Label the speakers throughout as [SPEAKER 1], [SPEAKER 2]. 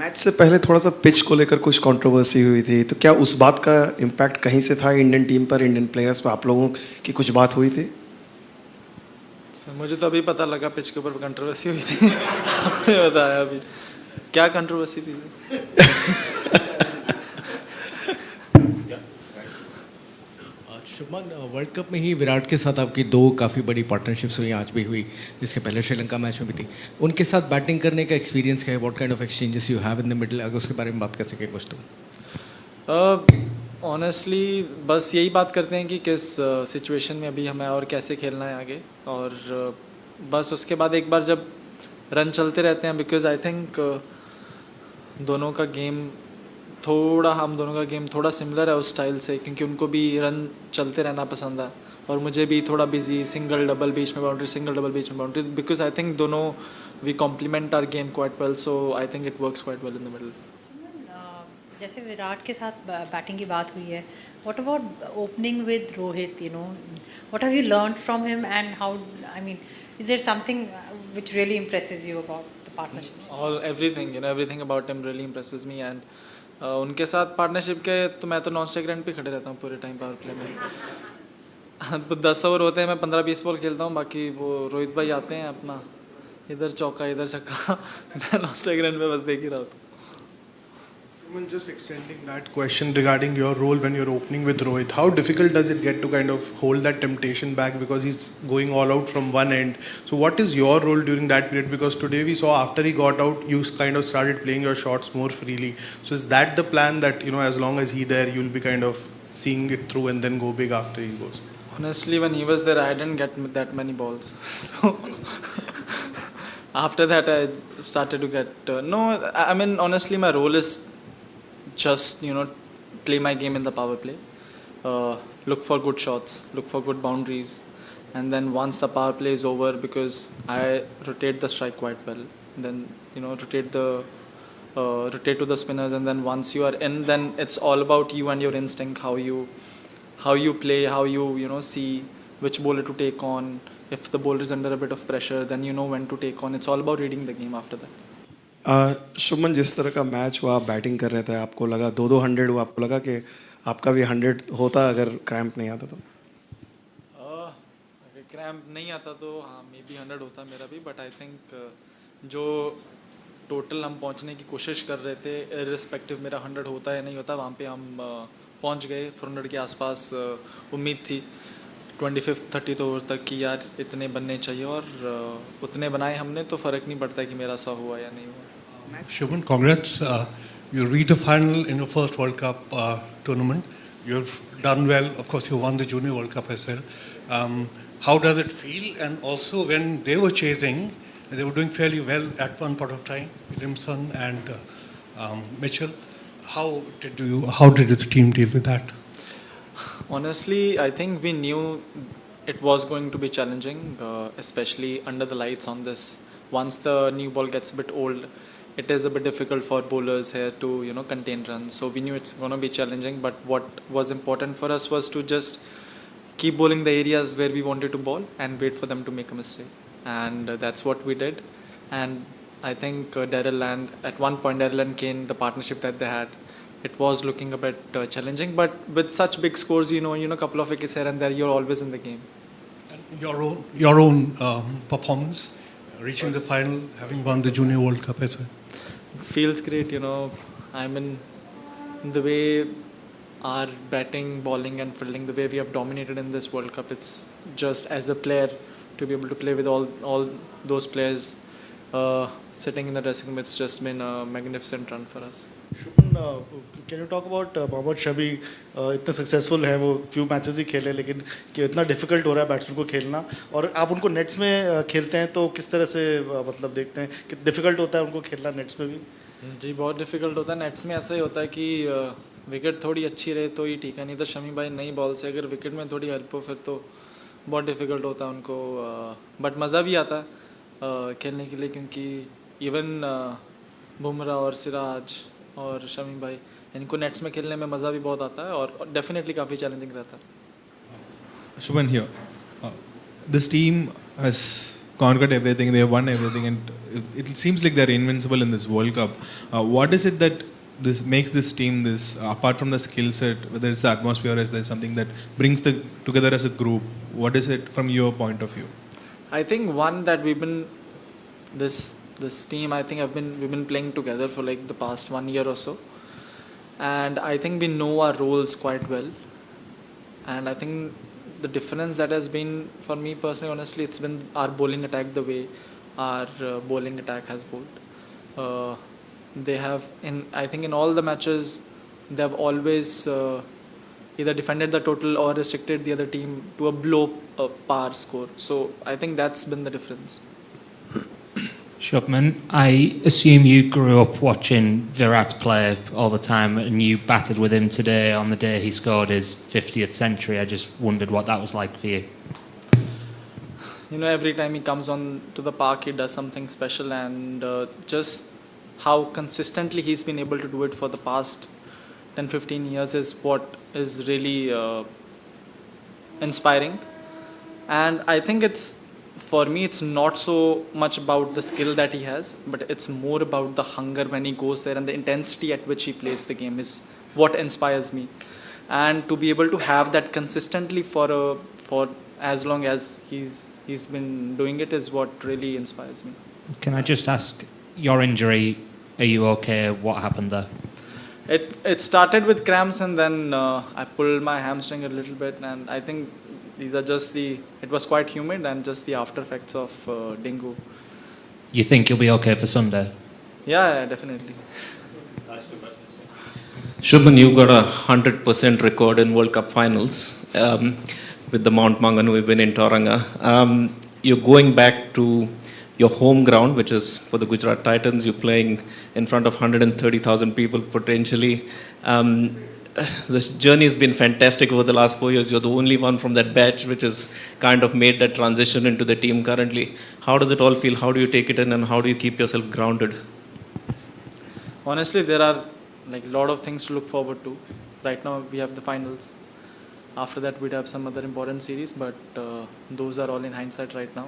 [SPEAKER 1] Match से पहले थोड़ा सा पिच को लेकर कुछ कंट्रोवर्सी हुई थी, तो क्या उस बात का इम्पैक्ट कहीं से था इंडियन टीम पर, इंडियन प्लेयर्स पर, आप लोगों की कुछ बात हुई थी?
[SPEAKER 2] मुझे तो अभी पता लगा पिच के ऊपर कंट्रोवर्सी हुई थी। आपने बताया अभी क्या कंट्रोवर्सी थी?
[SPEAKER 3] शुभमन, वर्ल्ड कप में ही विराट के साथ आपकी दो काफ़ी बड़ी पार्टनरशिप्स हुई, आज भी हुई, इसके पहले श्रीलंका मैच में भी थी। उनके साथ बैटिंग करने का एक्सपीरियंस क्या है? What kind of exchanges you have in the middle, अगर उसके बारे में बात कर सके कुछ तो।
[SPEAKER 2] ऑनेस्टली बस यही बात करते हैं कि किस सिचुएशन में अभी हमें और कैसे खेलना है आगे, और बस उसके बाद एक बार जब रन चलते रहते हैं, बिकॉज आई थिंक दोनों का गेम हम दोनों का गेम थोड़ा सिमिलर है उस स्टाइल से, क्योंकि उनको भी रन चलते रहना पसंद है और मुझे भी थोड़ा बिजी, सिंगल डबल बीच में बाउंड्री, सिंगल डबल बीच में बाउंड्री, बिकॉज आई थिंक दोनों we complement our game quite well, so I think it works quite well in the middle.
[SPEAKER 4] जैसे विराट के साथ बैटिंग की बात हुई है, what about opening with Rohit, you know, what have you learned from him and how, I mean, is there something which really impresses you about the partnership?
[SPEAKER 2] All everything, you know, everything about him really impresses me, and उनके साथ partnership के तो मैं तो non strike run पे खड़े रहता हूँ पूरे टाइम पावर प्ले में। तो 10 ओवर होते हैं, मैं 15-20 बॉल खेलता हूँ, बाकी वो रोहित भाई आते हैं अपना इधर चौका इधर छक्का, मैं नॉन स्ट्राइक रन पे बस देख ही रहा हूँ।
[SPEAKER 5] Just extending that question regarding your role when you're opening with Rohit, how difficult does it get to kind of hold that temptation back, because he's going all out from one end? So what is your role during that period? Because today we saw after he got out, you kind of started playing your shots more freely. So is that the plan, that, you know, as long as he's there, you'll be kind of seeing it through and then go big after he goes?
[SPEAKER 2] Honestly, when he was there, I didn't get that many balls. So after that, I started to get no. I mean, honestly, my role is just, you know, play my game in the power play, look for good shots, look for good boundaries, and then once the power play is over, because I rotate the strike quite well, then, you know, rotate to the spinners, and then once you are in, then it's all about you and your instinct, how you play, how you know, see which bowler to take on. If the bowler is under a bit of pressure, then you know when to take on. It's all about reading the game after that.
[SPEAKER 1] Shubman, जिस तरह का match हुआ, आप batting कर रहे थे, आपको लगा 200 हुआ, आपको लगा कि आपका भी 100 होता अगर क्रैम्प नहीं आता तो?
[SPEAKER 2] अगर क्रैम्प नहीं आता तो हाँ, मे बी 100 होता मेरा भी, बट आई थिंक जो टोटल हम पहुंचने की कोशिश कर रहे थे, इररिस्पेक्टिव मेरा 100 होता या नहीं होता, वहाँ पे हम पहुंच गए। 400 के आसपास उम्मीद थी 25th 30th ओवर तक कि यार इतने बनने चाहिए, और उतने बनाए हमने, तो फ़र्क नहीं पड़ता कि मेरा 100 हुआ या नहीं हुआ।
[SPEAKER 6] Shubman, congrats. You reached the final in your first World Cup tournament. You've done well. Of course, you won the Junior World Cup as well. How does it feel? And also, when they were chasing, they were doing fairly well at one point of time, Williamson and Mitchell. How did the team deal with that?
[SPEAKER 2] Honestly, I think we knew it was going to be challenging, especially under the lights on this. Once the new ball gets a bit old, it is a bit difficult for bowlers here to, you know, contain runs. So we knew it's going to be challenging, but what was important for us was to just keep bowling the areas where we wanted to bowl and wait for them to make a mistake. And that's what we did. And I think at one point Daryl and Kane, the partnership that they had, it was looking a bit challenging, but with such big scores, you know, a couple of wickets here and there, you're always in the game.
[SPEAKER 6] And your own performance, reaching the final, having won the Junior World Cup as well.
[SPEAKER 2] Feels great, you know. I mean, the way our batting, bowling, and fielding, the way we have dominated in this World Cup, it's just, as a player, to be able to play with all those players sitting in the dressing room, it's just been a magnificent run for us.
[SPEAKER 7] Shubman, can you talk about Mohammed Shami? इतने successful है वो, few matches ही खेले, लेकिन कि इतना difficult हो रहा है बैट्समैन को खेलना, और आप उनको नेट्स में खेलते हैं, तो किस तरह से मतलब देखते हैं कि डिफिकल्ट होता है उनको खेलना नेट्स में भी?
[SPEAKER 2] जी, बहुत डिफिकल्ट होता है। नेट्स में ऐसा ही होता है कि विकेट थोड़ी अच्छी रहे तो ही ठीक है, नहीं तो शमी भाई नई बॉल से अगर विकेट में थोड़ी हेल्प हो, फिर तो बहुत डिफिकल्ट होता है उनको, बट मज़ा भी आता है खेलने के लिए, क्योंकि इवन बुमराह और सिराज और शमी भाई, इनको नेट्स में खेलने में मज़ा भी बहुत आता है, और डेफिनेटली काफ़ी चैलेंजिंग रहता है।
[SPEAKER 8] Shubman here. This team has conquered everything, they have won everything, and it seems like they're invincible in this World Cup. What is it that this makes this team this, apart from the skill set, whether it's the atmosphere, or is there something that brings them together as a group? What is it from your point of view?
[SPEAKER 2] I think one that we've been this team. I think we've been playing together for like the past 1 year or so, and I think we know our roles quite well. And I think the difference that has been for me personally, honestly, it's been our bowling attack, the way our bowling attack has bowled. They have, I think in all the matches, they have always either defended the total or restricted the other team to a below par score. So I think that's been the difference.
[SPEAKER 9] Shubman, I assume you grew up watching Virat play all the time, and you batted with him today on the day he scored his 50th century. I just wondered what that was like for you.
[SPEAKER 2] You know, every time he comes on to the park, he does something special, and just how consistently he's been able to do it for the past 10-15 years is what is really inspiring. And I think for me, it's not so much about the skill that he has, but it's more about the hunger when he goes there, and the intensity at which he plays the game is what inspires me. And to be able to have that consistently for as long as he's been doing it is what really inspires me.
[SPEAKER 9] Can I just ask, your injury, are you okay? What happened there?
[SPEAKER 2] It started with cramps, and then I pulled my hamstring a little bit, and I think these are just it was quite humid and just the after effects of dengue.
[SPEAKER 9] You think you'll be okay for Sunday?
[SPEAKER 2] Yeah, definitely.
[SPEAKER 10] Shubman, you've got a 100% record in World Cup finals with the Mount Maunganu win in Tauranga. You're going back to your home ground, which is for the Gujarat Titans. You're playing in front of 130,000 people potentially. This journey has been fantastic over the last 4 years. You're the only one from that batch which has kind of made that transition into the team currently. How does it all feel? How do you take it in, and how do you keep yourself grounded?
[SPEAKER 2] Honestly, there are like a lot of things to look forward to. Right now we have the finals. After that we'd have some other important series, but those are all in hindsight right now.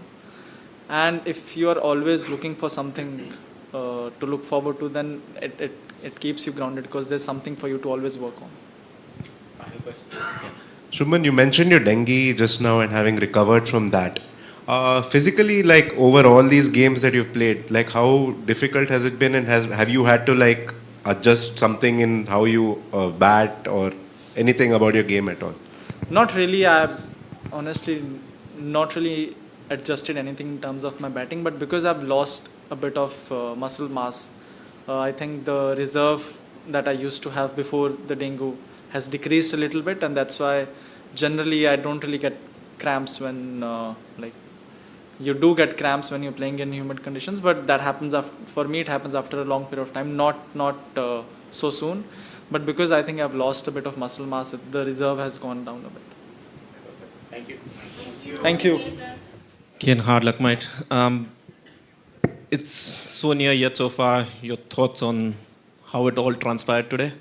[SPEAKER 2] And if you are always looking for something to look forward to, then it keeps you grounded, because there's something for you to always work on.
[SPEAKER 11] Shubman, you mentioned your dengue just now and having recovered from that. Physically, like over all these games that you've played, like how difficult has it been, and have you had to like adjust something in how you bat or anything about your game at all?
[SPEAKER 2] Not really. I've honestly not really adjusted anything in terms of my batting, but because I've lost a bit of muscle mass, I think the reserve that I used to have before the dengue has decreased a little bit, and that's why generally I don't really get cramps when like you do get cramps when you're playing in humid conditions, but that happens for me it happens after a long period of time, not so soon, but because I think I've lost a bit of muscle mass, the reserve has gone down a bit.
[SPEAKER 10] Thank you.
[SPEAKER 2] Thank you.
[SPEAKER 10] Kane, hard luck, mate. It's so near yet so far. Your thoughts on how it all transpired today?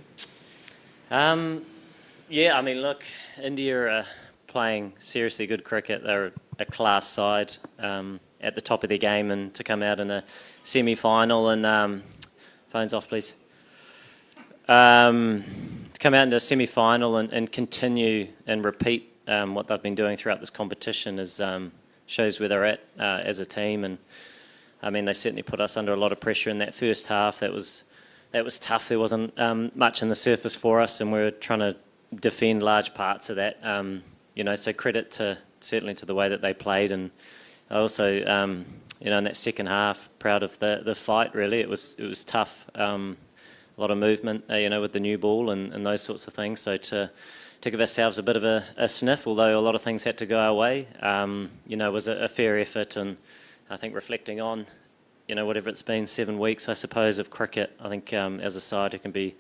[SPEAKER 12] Yeah, I mean, look, India are playing seriously good cricket. They're a class side at the top of their game, and to come out in a semi-final and phones off, please. To come out in a semi-final and continue and repeat what they've been doing throughout this competition is shows where they're at as a team. And I mean, they certainly put us under a lot of pressure in that first half. That was tough. There wasn't much in the surface for us, and we were trying to defend large parts of that. So credit certainly to the way that they played, and also in that second half, proud of the fight. Really, it was tough. A lot of movement, with the new ball and those sorts of things. So to give ourselves a bit of a sniff, although a lot of things had to go our way, was a fair effort. And I think reflecting on, whatever it's been, 7 weeks, I suppose, of cricket, I think as a side, it can be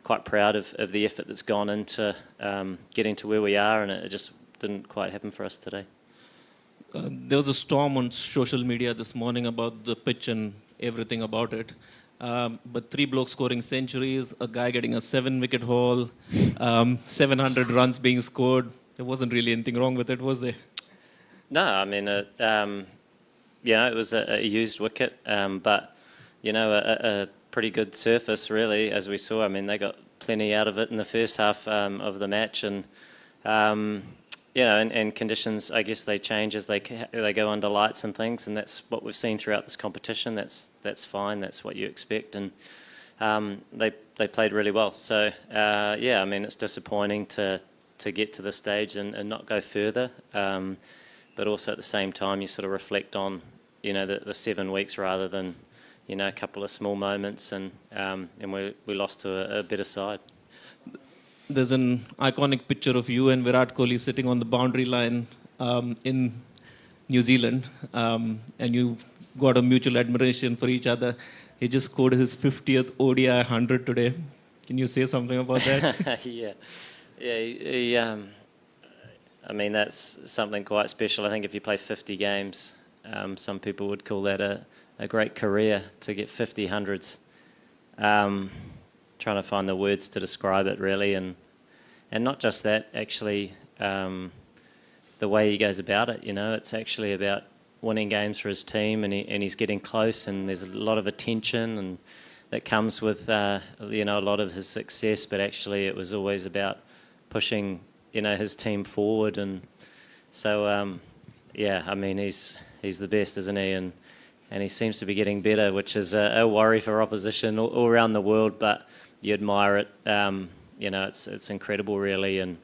[SPEAKER 12] quite proud of the effort that's gone into getting to where we are, and it just didn't quite happen for us today.
[SPEAKER 10] There was a storm on social media this morning about the pitch and everything about it. But 3 blokes scoring centuries, a guy getting a 7-wicket haul, 700 runs being scored. There wasn't really anything wrong with it, was there?
[SPEAKER 12] No, I mean, it was a used wicket, but a pretty good surface really, as we saw. I mean, they got plenty out of it in the first half of the match, and and conditions, I guess they change as they go under lights and things, and that's what we've seen throughout this competition. That's fine. That's what you expect, and they played really well. So I mean, it's disappointing to get to this stage and not go further, but also at the same time you sort of reflect on the 7 weeks rather than a couple of small moments, and we lost to a better side.
[SPEAKER 10] There's an iconic picture of you and Virat Kohli sitting on the boundary line in New Zealand, and you got a mutual admiration for each other. He just scored his 50th ODI 100 today. Can you say something about that?
[SPEAKER 12] Yeah. I mean, that's something quite special. I think if you play 50 games, some people would call that a great career to get 50 hundreds. Trying to find the words to describe it really, and not just that, actually, the way he goes about it. It's actually about winning games for his team, and he's getting close, and there's a lot of attention, and that comes with a lot of his success. But actually, it was always about pushing his team forward, and so I mean, he's the best, isn't he? And he seems to be getting better, which is a worry for opposition all around the world, but you admire it. It's incredible, really. And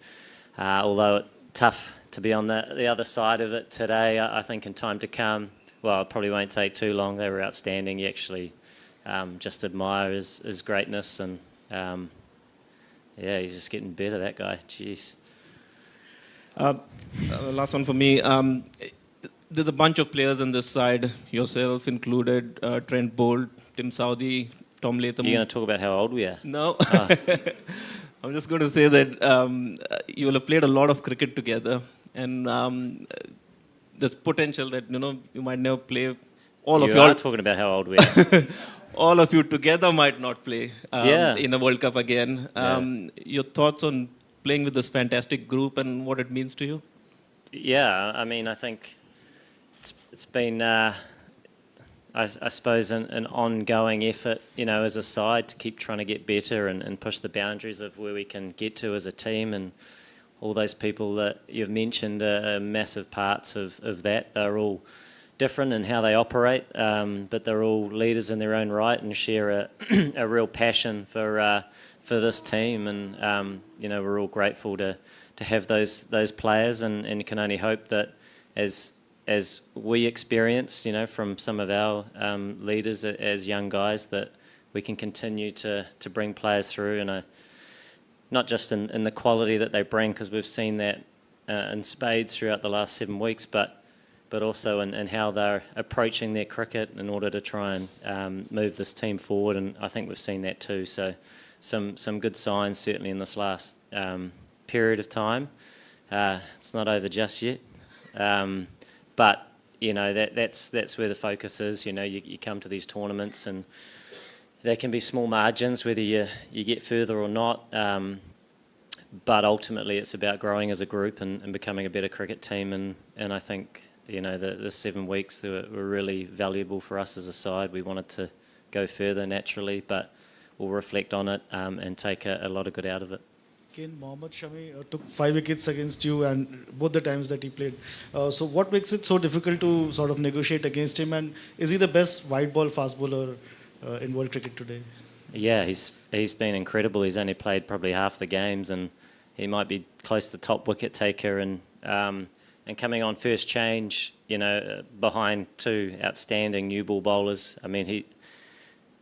[SPEAKER 12] although it's tough to be on the other side of it today, I think in time to come, well, it probably won't take too long. They were outstanding. You actually just admire his greatness, and he's just getting better, that guy. Jeez.
[SPEAKER 10] Last one for me. There's a bunch of players on this side, yourself included, Trent Bolt, Tim Southee, Tom Latham.
[SPEAKER 12] You're going to talk about how old we are?
[SPEAKER 10] No. I'm just going to say that you will have played a lot of cricket together, and there's potential that you might never play.
[SPEAKER 12] You are talking about how old we are.
[SPEAKER 10] All of you together might not play in a World Cup again. Your thoughts on playing with this fantastic group and what it means to you?
[SPEAKER 12] Yeah, I mean, I think it's been, I suppose, an ongoing effort, as a side to keep trying to get better and push the boundaries of where we can get to as a team. And all those people that you've mentioned are massive parts of that. They're all different in how they operate, but they're all leaders in their own right and share a real passion for this team. And we're all grateful to have those players, and can only hope that as we experienced, from some of our leaders as young guys, that we can continue to bring players through, and not just in the quality that they bring, because we've seen that in spades throughout the last 7 weeks, but also in how they're approaching their cricket in order to try and move this team forward. And I think we've seen that too. So some good signs certainly in this last period of time. It's not over just yet. But that's where the focus is. You come to these tournaments, and there can be small margins whether you get further or not. But ultimately, it's about growing as a group and becoming a better cricket team. And I think the 7 weeks were really valuable for us as a side. We wanted to go further naturally, but we'll reflect on it and take a lot of good out of it.
[SPEAKER 7] Kane, Mohammad Shami took 5 wickets against you, and both the times that he played. So what makes it so difficult to sort of negotiate against him? And is he the best white ball fast bowler in world cricket today?
[SPEAKER 12] Yeah, he's been incredible. He's only played probably half the games, and he might be close to top wicket taker. And coming on first change, behind 2 outstanding new ball bowlers. I mean,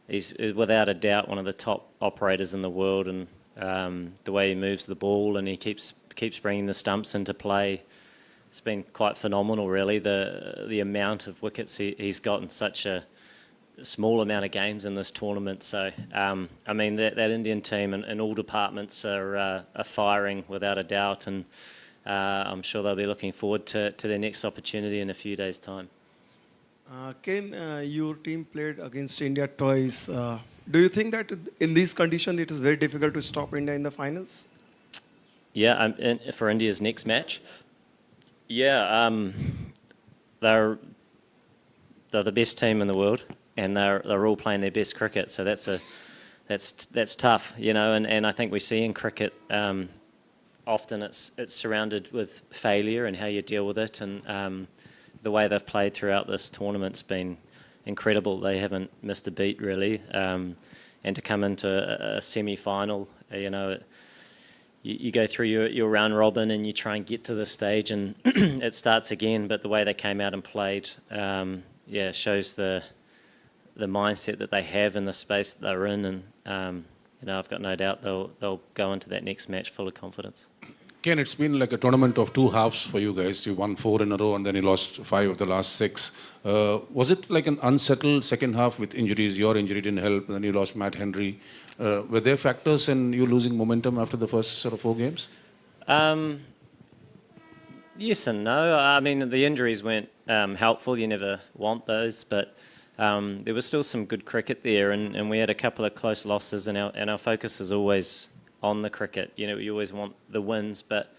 [SPEAKER 12] he's without a doubt one of the top operators in the world, and the way he moves the ball, and he keeps bringing the stumps into play. It's been quite phenomenal, really, the amount of wickets he's got in such a small amount of games in this tournament. So, I mean, that Indian team in all departments are firing without a doubt, and I'm sure they'll be looking forward to their next opportunity in a few days' time.
[SPEAKER 1] Kane, your team played against India twice. Do you think that in these conditions it is very difficult to stop India in the finals?
[SPEAKER 12] Yeah, for India's next match. Yeah, they're they're the best team in the world, and they're all playing their best cricket. So that's tough, you know. And I think we see in cricket often it's surrounded with failure and how you deal with it. And the way they've played throughout this tournament's been incredible. They haven't missed a beat really. And to come into a semi-final, you know, you go through your round robin and you try and get to this stage and it starts again. But the way they came out and played, shows the mindset that they have in the space that they're in. And you know, I've got no doubt they'll go into that next match full of confidence.
[SPEAKER 13] Ken, it's been like a tournament of two halves for you guys. You won 4 in a row and then you lost 5 of the last 6. Was it like an unsettled second half with injuries? Your injury didn't help, and then you lost Matt Henry. Were there factors in you losing momentum after the first sort of 4 games?
[SPEAKER 12] Yes and no. I mean, the injuries weren't helpful. You never want those, but there was still some good cricket there, and we had a couple of close losses, and our focus is always on the cricket. You know, you always want the wins, but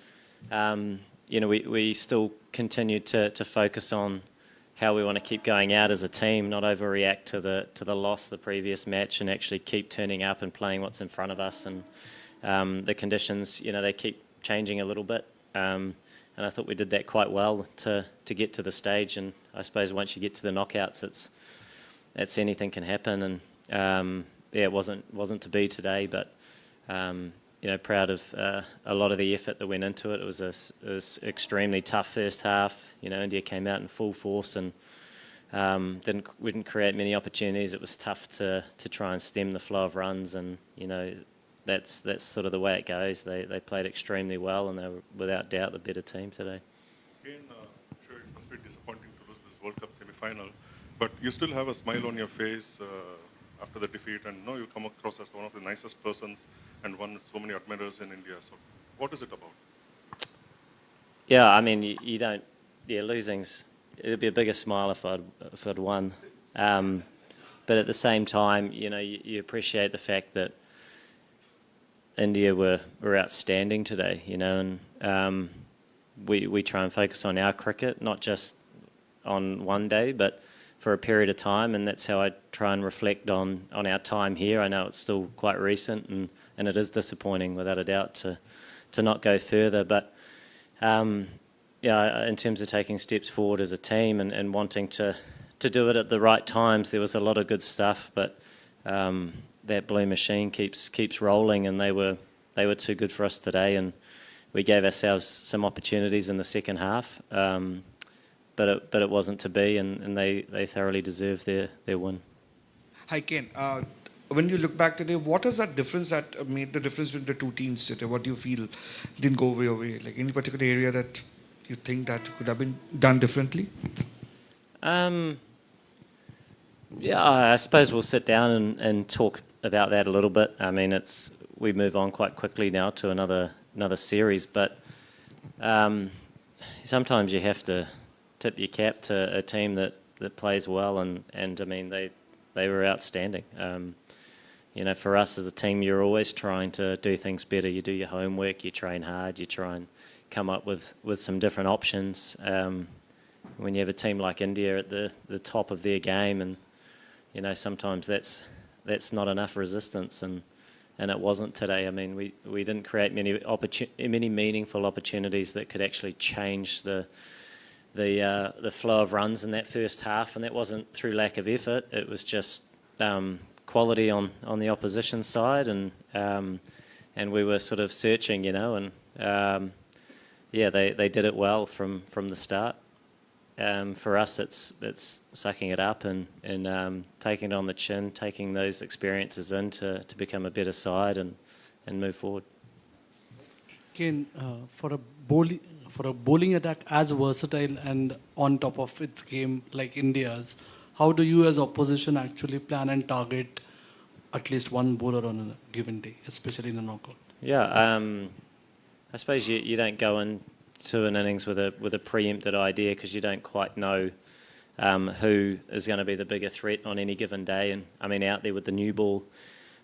[SPEAKER 12] you know, we still continue to focus on how we want to keep going out as a team, not overreact to the loss the previous match, and actually keep turning up and playing what's in front of us. And the conditions, you know, they keep changing a little bit, and I thought we did that quite well to get to the stage. And I suppose once you get to the knockouts, it's anything can happen. And it wasn't to be today, but you know, proud of a lot of the effort that went into it. It was extremely tough first half. You know, India came out in full force and we didn't create many opportunities. It was tough to try and stem the flow of runs, and you know, that's sort of the way it goes. They played extremely well, and they were without doubt the better team today.
[SPEAKER 14] Again, I'm sure it must be disappointing to lose this World Cup semi-final, but you still have a smile on your face after the defeat, and you come across as one of the nicest persons and won so many admirers in India. So what is it about?
[SPEAKER 12] Yeah, I mean, you don't... Yeah, losing's... It'd be a bigger smile if I'd won. But at the same time, you know, you appreciate the fact that India were outstanding today, you know, and we try and focus on our cricket, not just on one day, but for a period of time, and that's how I try and reflect on our time here. I know it's still quite recent, and it is disappointing, without a doubt, to not go further. But yeah, in terms of taking steps forward as a team and wanting to do it at the right times, there was a lot of good stuff. But that blue machine keeps rolling, and they were too good for us today, and we gave ourselves some opportunities in the second half. But it wasn't to be, and they thoroughly deserved their win.
[SPEAKER 15] Hi, Ken. When you look back today, what is that difference that made the difference between the two teams today? What do you feel didn't go your way? Like any particular area that you think that could have been done differently?
[SPEAKER 12] Yeah, I suppose we'll sit down and talk about that a little bit. I mean, we move on quite quickly now to another series, but sometimes you have to tip your cap to a team that plays well, and I mean, they were outstanding. You know, for us as a team, you're always trying to do things better. You do your homework, you train hard, you try and come up with some different options. When you have a team like India at the top of their game, and you know, sometimes that's not enough resistance, and it wasn't today. I mean, we didn't create many meaningful opportunities that could actually change the flow of runs in that first half, and that wasn't through lack of effort. It was just quality on the opposition side, and we were sort of searching, you know, and yeah, they did it well from the start. For us, it's sucking it up and taking it on the chin, taking those experiences in to become a better side and move forward.
[SPEAKER 16] Ken, for a bowling attack as versatile and on top of its game like India's, how do you as opposition actually plan and target at least one bowler on a given day, especially in a knockout?
[SPEAKER 12] Yeah, I suppose you don't go into an innings with a preempted idea, because you don't quite know who is going to be the bigger threat on any given day. And I mean, out there with the new ball,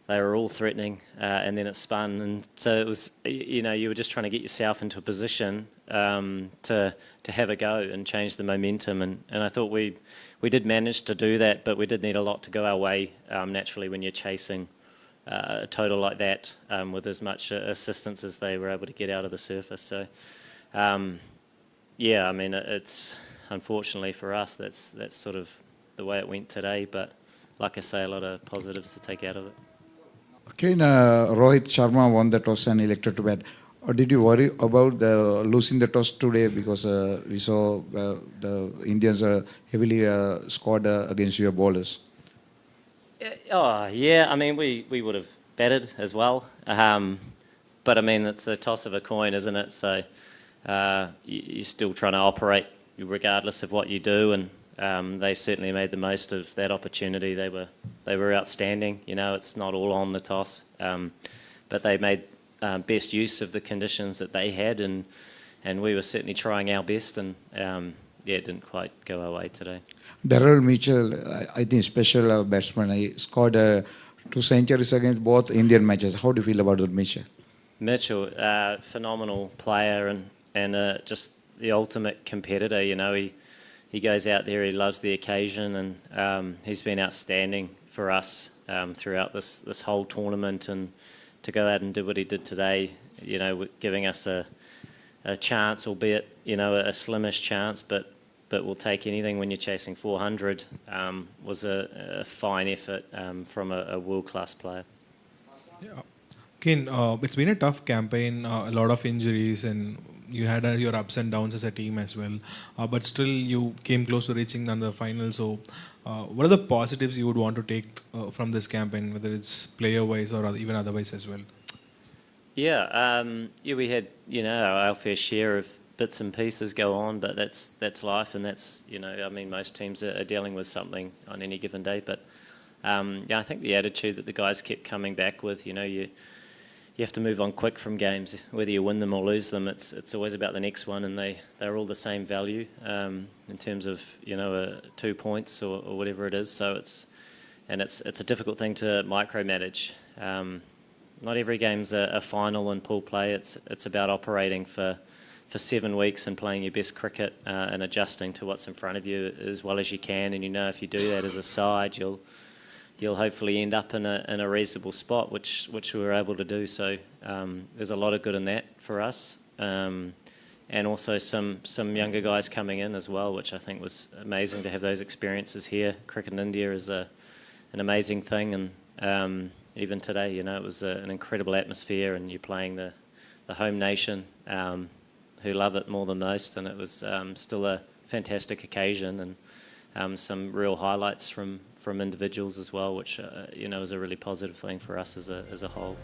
[SPEAKER 12] they were all threatening, and then it spun, and so it was, you know, you were just trying to get yourself into a position to have a go and change the momentum, and I thought we did manage to do that, but we did need a lot to go our way naturally when you're chasing a total like that with as much assistance as they were able to get out of the surface. So yeah, I mean, it's unfortunately for us that's sort of the way it went today, but like I say, a lot of positives to take out of it.
[SPEAKER 17] Kane, Rohit Sharma won the toss and elected to bat. Or did you worry about losing the toss today, because we saw the Indians heavily scored against your bowlers?
[SPEAKER 12] Oh, yeah, I mean, we would have batted as well. But, I mean, it's the toss of a coin, isn't it? So you're still trying to operate regardless of what you do, and they certainly made the most of that opportunity. They were outstanding. You know, it's not all on the toss, but they made best use of the conditions that they had, and we were certainly trying our best, and yeah, it didn't quite go our way today.
[SPEAKER 17] Daryl Mitchell, I think special batsman. He scored 2 centuries against both Indian matches. How do you feel about Mitchell?
[SPEAKER 12] Mitchell, phenomenal player, and just the ultimate competitor. You know, he goes out there, he loves the occasion, and he's been outstanding for us throughout this whole tournament, and to go out and do what he did today, you know, giving us a chance, albeit, you know, a slimish chance, but we'll take anything when you're chasing 400, was a fine effort from a world-class player.
[SPEAKER 8] Yeah. Kane, it's been a tough campaign, a lot of injuries, and you had your ups and downs as a team as well. But still, you came close to reaching the final. So, what are the positives you would want to take from this campaign, whether it's player-wise or even otherwise as well?
[SPEAKER 12] Yeah, yeah, we had, you know, our fair share of bits and pieces go on, but that's life, and that's, you know, I mean, most teams are dealing with something on any given day. But yeah, I think the attitude that the guys kept coming back with, you know, you have to move on quick from games, whether you win them or lose them. It's always about the next one, and they're all the same value in terms of, you know, 2 points or whatever it is. So it's a difficult thing to micromanage. Not every game's a final in pool play. It's about operating for 7 weeks and playing your best cricket and adjusting to what's in front of you as well as you can. And you know, if you do that as a side, you'll hopefully end up in a reasonable spot, which we were able to do. So there's a lot of good in that for us, and also some younger guys coming in as well, which I think was amazing to have those experiences here. Cricket in India is an amazing thing, and even today, you know, it was an incredible atmosphere, and you're playing the home nation who love it more than most, and it was still a fantastic occasion, and some real highlights from individuals as well, which you know, is a really positive thing for us as a whole.